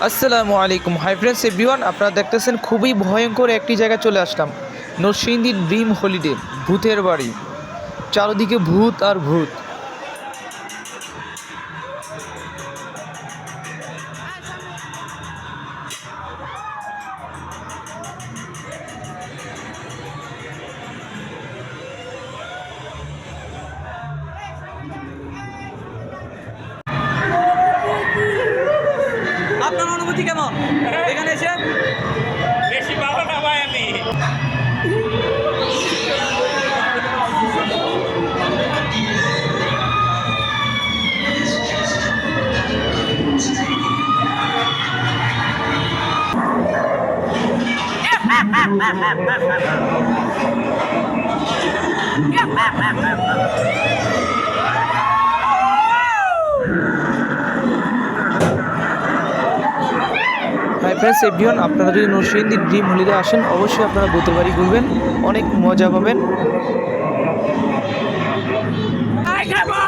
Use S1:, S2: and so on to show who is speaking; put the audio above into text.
S1: আসসালামু আলাইকুম। Hi friends everyone, আপনারা দেখতেছেন খুবই ভয়ঙ্কর একটি জায়গায় চলে আসলাম। নরসিংদী ড্রিম হলিডে, ভূতের বাড়ি। চারদিকে ভূত আর ভূত।
S2: আপনার অনুভূতি কেমন এখানে এসে?
S3: বেশি ভালো না ভাই আমি।
S1: হাই ফ্রেন্ডস এভরিওয়ান, আপনারা যদি নরসিংদী ড্রিম হলিডে আসেন অবশ্যই আপনারা ভূতের বাড়ি ঘুরবেন, অনেক মজা পাবেন।
S3: আই খাবো